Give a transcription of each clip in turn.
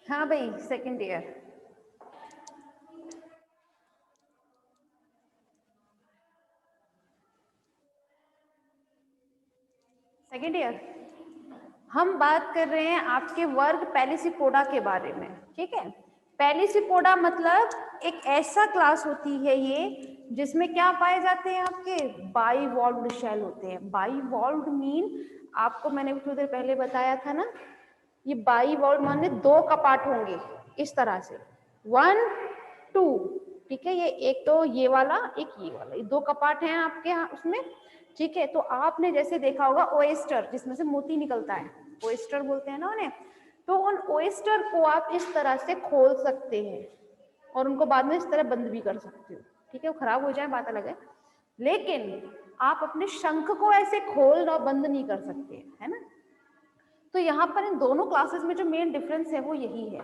हाँ भाई, second year. Second year हम बात कर रहे हैं आपके वर्ग पेलिसिपोडा के बारे में, ठीक है। पेलिसिपोडा मतलब एक ऐसा क्लास होती है ये जिसमें क्या पाए जाते हैं, आपके बाइवॉल्व्ड शेल होते हैं। बाइवॉल्व्ड मीन आपको मैंने थोड़ी देर पहले बताया था ना, ये बाइवॉल्व्ड माने दो कपाट होंगे इस तरह से, 1 2, ठीक है। ये एक तो ये वाला, एक ये वाला, ये दो कपाट हैं आपके यहाँ उसमें, ठीक है। तो आपने जैसे देखा होगा ओएस्टर, जिसमें से मोती निकलता है, ओएस्टर बोलते हैं ना उन्हें। तो उन ओएस्टर को आप इस तरह से खोल सकते हैं और उनको बाद में इस तरह बंद भी कर सकते हो, ठीक है। वो खराब हो जाए बात अलग है, लेकिन आप अपने शंख को ऐसे खोल और बंद नहीं कर सकते, है ना। तो यहाँ पर इन दोनों क्लासेस में जो मेन डिफरेंस है वो यही है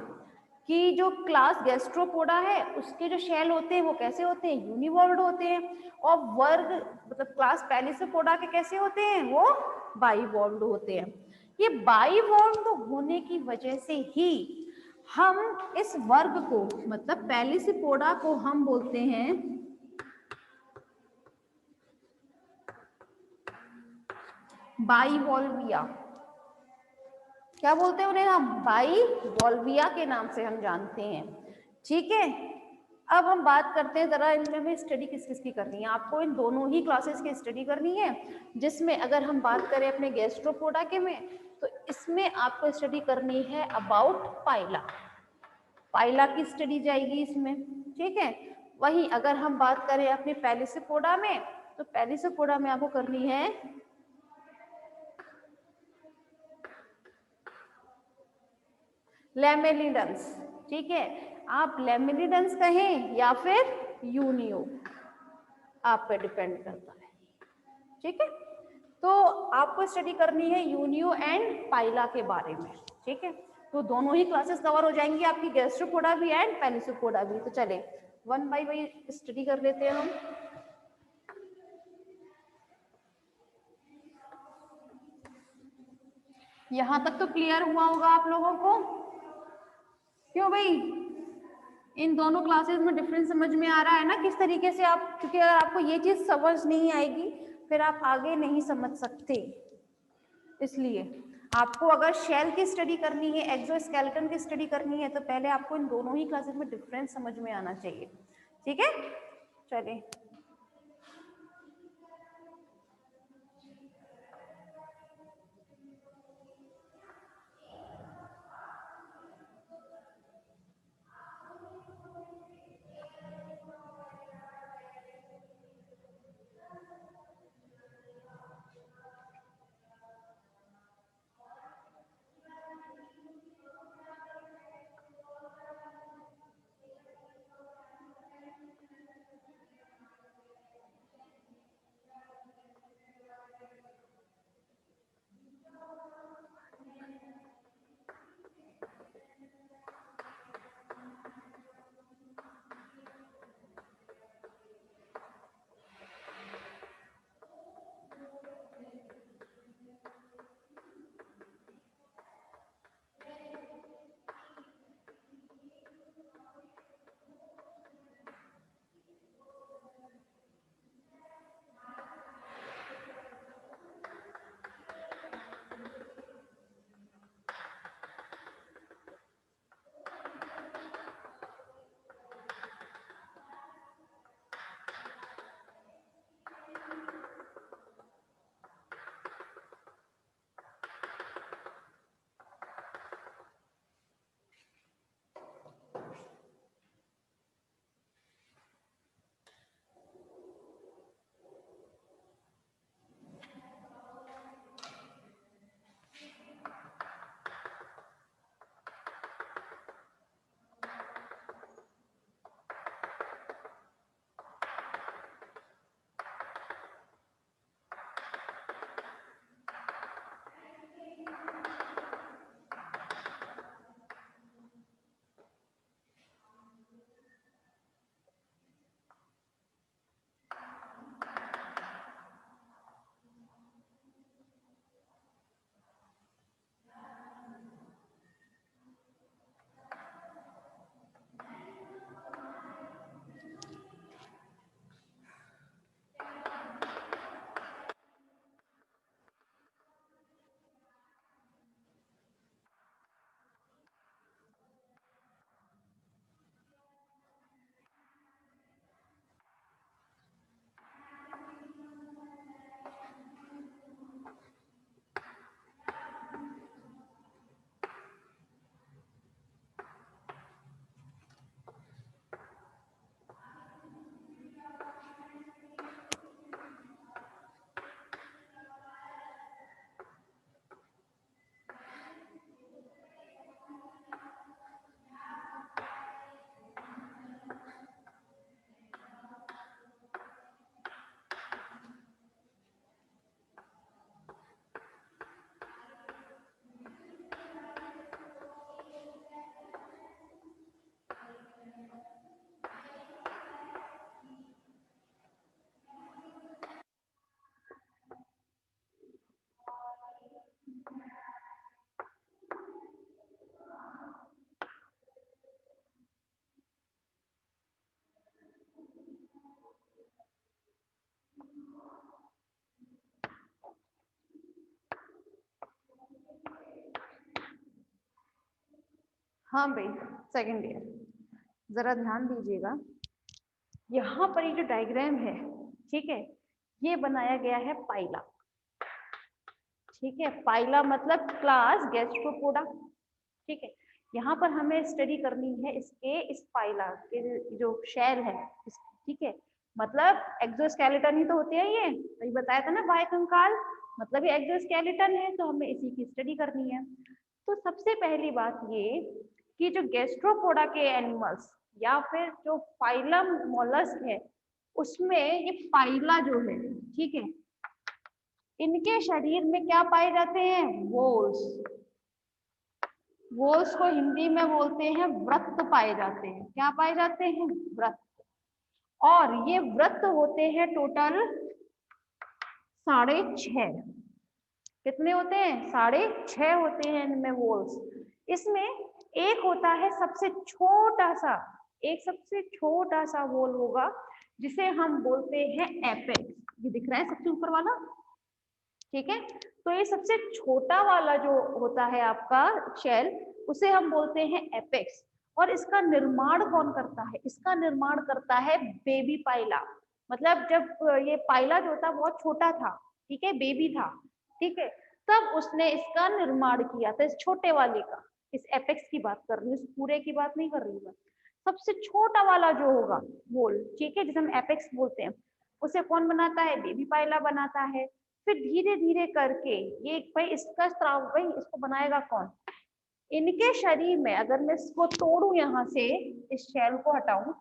कि जो क्लास गैस्ट्रोपोडा है उसके जो शेल होते हैं वो कैसे होते हैं, यूनिवॉल्व्ड होते हैं। और वर्ग मतलब क्लास पेलिसोपोडा के कैसे होते हैं, वो बाइवॉल्व्ड होते हैं। ये बाइवॉल्व्ड होने की वजह से ही हम इस वर्ग को मतलब पेलिसोपोडा को हम बोलते हैं बाइवॉल्विया। क्या बोलते हैं उन्हें, हम बाइवॉल्विया के नाम से हम जानते हैं, ठीक है। अब हम बात करते हैं जरा इनमें हमें स्टडी किस किस की करनी है। आपको इन दोनों ही क्लासेस की स्टडी करनी है, जिसमें अगर हम बात करें अपने गैस्ट्रोपोडा के में, तो इसमें आपको स्टडी करनी है अबाउट पाइला। पाइला की स्टडी जाएगी इसमें, ठीक है। वहीं अगर हम बात करें अपने पेलिसोपोडा में, तो पेलिसोपोडा में आपको करनी है लेमेलिडन्स, ठीक है। आप लेमेलिडन्स कहें या फिर यूनियो, आप पे डिपेंड करता है, ठीक है। तो आपको स्टडी करनी है यूनियो एंड पाइला के बारे में, ठीक है। तो दोनों ही क्लासेस कवर हो जाएंगी आपकी, गैस्ट्रोपोडा भी एंड पेलिसोपोडा भी। तो चले वन बाय वन स्टडी कर लेते हैं हम। यहां तक तो क्लियर हुआ होगा आप लोगों को, क्यों भाई, इन दोनों क्लासेस में डिफरेंस समझ में आ रहा है ना किस तरीके से आप, क्योंकि अगर आपको ये चीज समझ नहीं आएगी फिर आप आगे नहीं समझ सकते। इसलिए आपको अगर शेल की स्टडी करनी है, एक्सोस्केलेटन की स्टडी करनी है, तो पहले आपको इन दोनों ही क्लासेस में डिफरेंस समझ में आना चाहिए, ठीक है। चलिए हाँ भाई, सेकेंड ईयर, जरा ध्यान दीजिएगा। यहाँ पर ये जो डायग्राम है, ठीक है, ये बनाया गया है पाइला। ठीक है, पाइला मतलब क्लास गैस्ट्रोपोडा। ठीक है, यहाँ पर हमें स्टडी करनी है इसके, इस पाइला के जो शेल है, ठीक है, मतलब एक्सोस्केलेटन ही तो होते हैं ये, तो ये बताया था ना बाह्य कंकाल, मतलब ये एक्सोस्केलेटन है, तो हमें इसी की स्टडी करनी है। तो सबसे पहली बात ये कि जो गैस्ट्रोपोडा के एनिमल्स या फिर जो फाइलम मोलस्क है, उसमें ये पाइला जो है, ठीक है, इनके शरीर में क्या पाए जाते हैं? वोल्स। वोल्स को हिंदी में बोलते हैं व्रत पाए जाते हैं। क्या पाए जाते हैं? व्रत। और ये व्रत होते हैं टोटल 6.5। कितने होते हैं? 6.5 होते हैं इनमें वोल्स। इसमें एक होता है सबसे छोटा सा, एक सबसे छोटा सा वोल होगा जिसे हम बोलते हैं एपेक्स। ये दिख रहा है सबसे ऊपर वाला, ठीक है, तो ये सबसे छोटा वाला जो होता है आपका शेल, उसे हम बोलते हैं एपेक्स। और इसका निर्माण कौन करता है? इसका निर्माण करता है बेबी पाइला। मतलब जब ये पाइला जो था बहुत छोटा था, ठीक है, बेबी था, ठीक है, तब उसने इसका निर्माण किया था, इस छोटे वाले का, इस एपेक्स की बात कर रही हूँ, इस पूरे की बात नहीं कर रही हूँ। सबसे छोटा वाला जो होगा वोल, ठीक है, जिसे हम एपेक्स बोलते हैं, उसे कौन बनाता है? बेबी पाइला बनाता है। फिर धीरे धीरे करके ये भाई इसका स्त्राव, भाई इसको बनाएगा कौन? इनके शरीर में अगर मैं इसको तोड़ू, यहाँ से इस शेल को हटाऊं,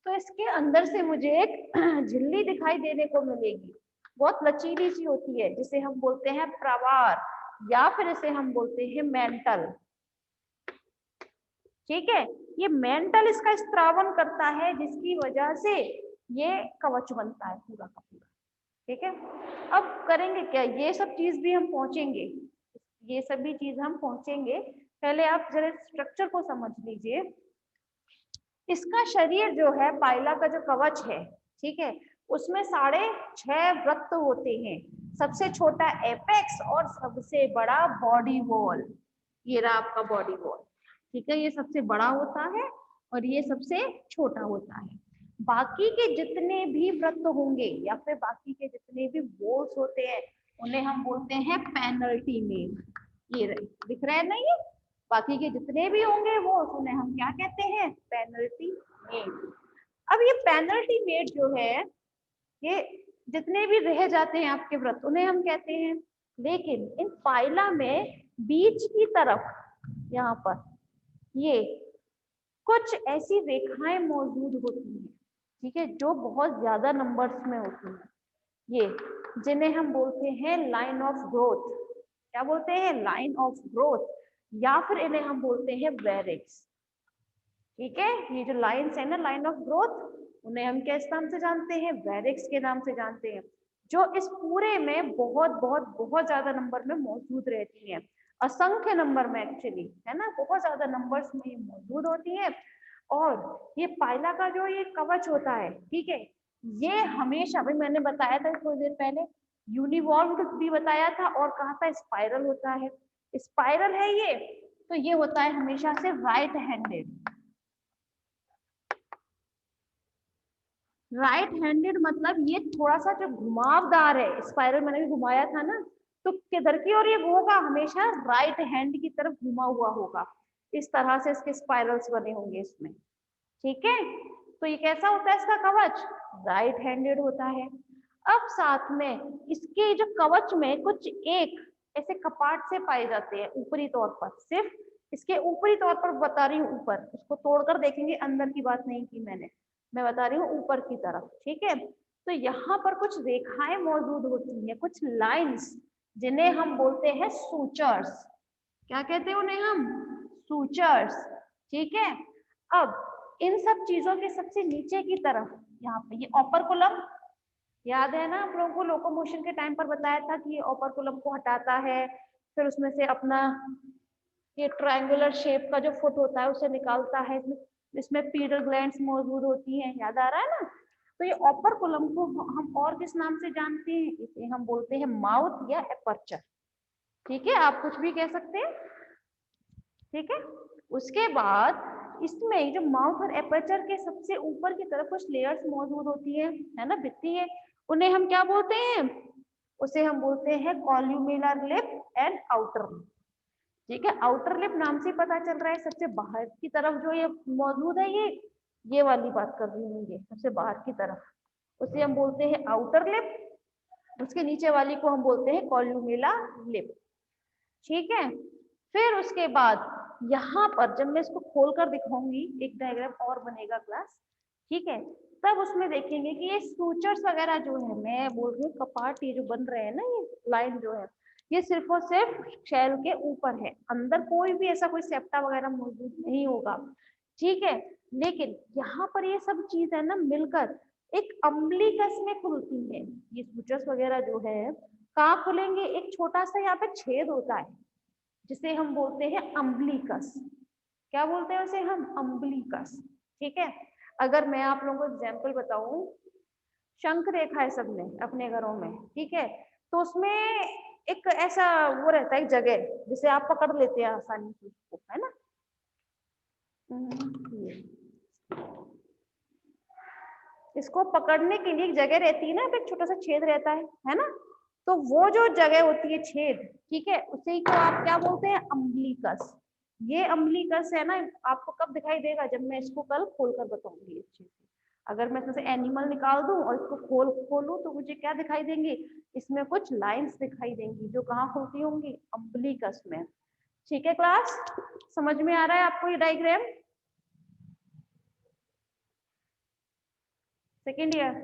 तो इसके अंदर से मुझे एक झिल्ली दिखाई देने को मिलेगी, बहुत लचीली सी होती है, जिसे हम बोलते हैं प्रवार, या फिर इसे हम बोलते हैं मेंटल। ठीक है, ये मेंटल इसका स्त्रावन करता है, जिसकी वजह से ये कवच बनता है पूरा का पूरा। ठीक है, अब करेंगे क्या? ये सब चीज भी हम पहुंचेंगे, ये सभी चीज हम पहुंचेंगे। पहले आप जरा स्ट्रक्चर को समझ लीजिए। इसका शरीर जो है, पाइला का जो कवच है, ठीक है, उसमें 6.5 वृत्त होते हैं। सबसे छोटा एपेक्स और सबसे बड़ा बॉडी वॉल। ये रहा आपका बॉडी वॉल, ठीक है, ये सबसे बड़ा होता है और ये सबसे छोटा होता है। बाकी के जितने भी वृत्त होंगे या फिर बाकी के जितने भी वॉल्स होते हैं, उन्हें हम बोलते हैं पेनल्टीमेट। ये दिख रहा है ना, ये बाकी के जितने भी होंगे वो, उन्हें हम क्या कहते हैं? पेनल्टीमेट। अब ये पेनल्टीमेट जो है, ये जितने भी रह जाते हैं आपके व्रत, उन्हें हम कहते हैं। लेकिन इन पाइला में बीच की तरफ यहाँ पर ये कुछ ऐसी रेखाएं मौजूद होती हैं, ठीक है, जो बहुत ज्यादा नंबर्स में होती हैं, ये जिन्हें हम बोलते हैं लाइन ऑफ ग्रोथ। क्या बोलते हैं? लाइन ऑफ ग्रोथ, या फिर इन्हें हम बोलते हैं वेरिक्स। ठीक है, ये जो लाइन्स है ना, लाइन ऑफ ग्रोथ, उन्हें हम किस नाम से जानते हैं? वेरिक्स के नाम से जानते हैं, जो इस पूरे में बहुत बहुत बहुत ज्यादा नंबर में मौजूद रहती हैं, असंख्य नंबर में एक्चुअली, है ना, बहुत ज्यादा नंबर्स में मौजूद होती है। और ये पाइला का जो ये कवच होता है, ठीक है, ये हमेशा, भाई मैंने बताया था थोड़ी देर पहले, यूनिवॉल्व्ड भी बताया था, और कहा था स्पाइरल होता है। स्पाइरल है ये, तो ये होता है हमेशा से राइट हैंडेड। राइट हैंडेड मतलब ये थोड़ा सा जो घुमावदार है, स्पाइरल मैंने भी घुमाया था ना, तो किधर की ओर ये होगा? हमेशा राइट हैंड की तरफ घुमा हुआ होगा। इस तरह से इसके स्पाइरल्स बने होंगे इसमें। ठीक है, तो ये कैसा होता है इसका कवच? राइट हैंडेड होता है। अब साथ में इसके जो कवच में कुछ एक ऐसे कपाट से पाए जाते हैं ऊपरी तौर पर, सिर्फ इसके ऊपरी तौर पर बता रही हूँ, ऊपर, उसको तोड़कर देखेंगे, अंदर की बात नहीं की मैंने, मैं बता रही हूँ ऊपर की तरफ। ठीक है, तो यहाँ पर कुछ रेखाएं मौजूद होती हैं, कुछ लाइंस, जिन्हें हम बोलते हैं सूचर्स। क्या कहते हैं उन्हें हम? सूचर्स। ठीक है, अब इन सब चीजों के सबसे नीचे की तरफ यहाँ पे ये ओपर्कुलम, याद है ना आप लोगों को, लोकोमोशन के टाइम पर बताया था कि ये ओपर्कुलम को हटाता है, फिर उसमें से अपना ये ट्रायंगुलर शेप का जो फुट होता है उसे निकालता है। इसमें पीडल ग्लैंड्स मौजूद होती हैं, याद आ रहा है ना। तो ये ओपर्कुलम को हम और किस नाम से जानते हैं, इसे हम बोलते हैं माउथ या एपर्चर। ठीक है, आप कुछ भी कह सकते हैं। ठीक है, उसके बाद इसमें जो माउथ और एपर्चर के सबसे ऊपर की तरफ कुछ लेयर्स मौजूद होती है ना, भित्ति है, उन्हें हम क्या बोलते हैं, उसे हम बोलते हैं कॉल्यूमेलर लिप एंड आउटर लिप। ठीक है, आउटर लिप नाम से पता चल रहा है सबसे बाहर की तरफ जो ये मौजूद है, ये वाली बात कर रही हूँ, ये सबसे बाहर की तरफ, उसे हम बोलते हैं आउटर लिप। उसके नीचे वाली को हम बोलते हैं कॉल्यूमेला लिप। ठीक है, फिर उसके बाद यहाँ पर जब मैं इसको खोलकर दिखाऊंगी, एक डायग्राम और बनेगा क्लास, ठीक है, तब उसमें देखेंगे कि ये सूचर्स वगैरह जो है, मैं बोल रही हूँ कपाट ये जो बन रहे हैं ना, ये लाइन जो है, ये सिर्फ और सिर्फ शेल के ऊपर है, अंदर कोई भी ऐसा कोई सेप्टा वगैरह मौजूद नहीं होगा। ठीक है, लेकिन यहाँ पर ये सब चीज है ना मिलकर एक अम्बिलिकस में खुलती है। ये सूचर्स वगैरह जो है कहाँ खुलेंगे, एक छोटा सा यहाँ पे छेद होता है जिसे हम बोलते हैं अम्बिलिकस। क्या बोलते हैं उसे हम, अम्बिलिकस। ठीक है, अगर मैं आप लोगों को एग्जाम्पल बताऊं, शंख रेखा है सबने अपने घरों में, ठीक है, तो उसमें एक ऐसा वो रहता है, एक जगह जिसे आप पकड़ लेते हैं आसानी से उसको, है ना, इसको पकड़ने के लिए एक जगह रहती है ना, एक छोटा सा छेद रहता है ना, तो वो जो जगह होती है छेद, ठीक है, उसे को आप क्या बोलते हैं, अम्बिलिकस। ये अम्बिलिकस है ना, आपको कब दिखाई देगा, जब मैं इसको कल खोलकर बताऊंगी अच्छे से। अगर मैं इसमें से एनिमल निकाल दूं और इसको खोलूं तो मुझे क्या दिखाई देंगे, इसमें कुछ लाइंस दिखाई देंगी जो कहाँ खुलती होंगी, अम्बिलिकस में। ठीक है क्लास, समझ में आ रहा है आपको ये डायग्राम? सेकेंड ईयर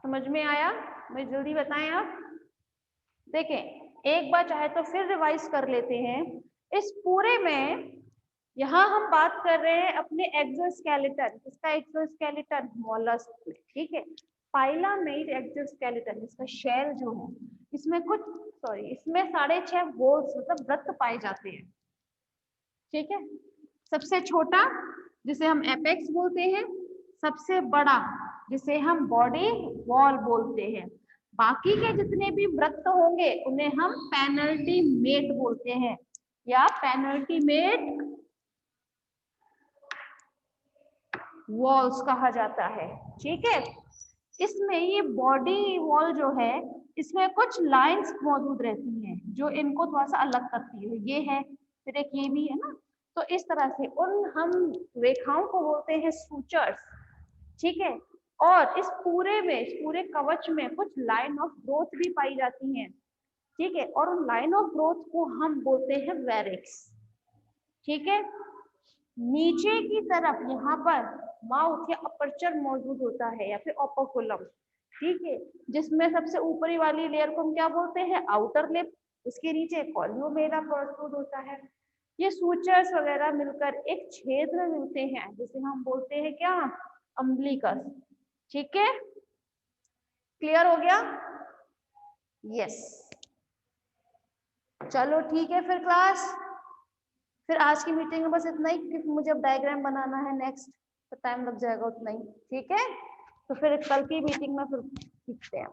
समझ में आया? मुझे जल्दी बताएं आप। देखें एक बार चाहे तो फिर रिवाइज कर लेते हैं। इस पूरे में यहाँ हम बात कर रहे हैं अपने एक्सोस्केलेटन, इसका एक्सोस्केलेटन मोलस्क में, ठीक है, पाइलामेड एक्सोस्केलेटन, इसका शेल जो है, इसमें कुछ इसमें 6.5 वोल्स मतलब वृत्त पाए जाते हैं। ठीक है, सबसे छोटा जिसे हम एपेक्स बोलते हैं, सबसे बड़ा जिसे हम बॉडी वॉल बोलते हैं, बाकी के जितने भी वृत्त होंगे उन्हें हम पेनल्टीमेट बोलते हैं या पेनल्टीमेट वॉल्स कहा जाता है। ठीक है, इसमें ये बॉडी वॉल जो है, इसमें कुछ लाइंस मौजूद रहती हैं जो इनको थोड़ा सा अलग करती है, ये है, फिर एक ये भी है ना, तो इस तरह से उन हम रेखाओं को बोलते हैं सूचर्स। ठीक है, और इस पूरे कवच में कुछ लाइन ऑफ ग्रोथ भी पाई जाती हैं। ठीक है, और उन लाइन ऑफ ग्रोथ को हम बोलते हैं वेरिक्स। ठीक है, नीचे की तरफ यहाँ पर माउथ या अपर्चर मौजूद होता है या फिर ओपर्कुलम। ठीक है, जिसमें सबसे ऊपरी वाली लेयर को हम क्या बोलते हैं, आउटर लिप, उसके नीचे कॉल्यूमेला प्रोट्रूड होता है। ये सूचर्स वगैरह मिलकर एक छेद में मिलते हैं जिसे हम बोलते हैं क्या, अम्बिलिकस। ठीक है, क्लियर हो गया? यस, चलो ठीक है फिर क्लास, फिर आज की मीटिंग में बस इतना ही, क्योंकि मुझे अब डायग्राम बनाना है नेक्स्ट, तो टाइम लग जाएगा उतना ही। ठीक है, तो फिर कल की मीटिंग में फिर सीखते हैं।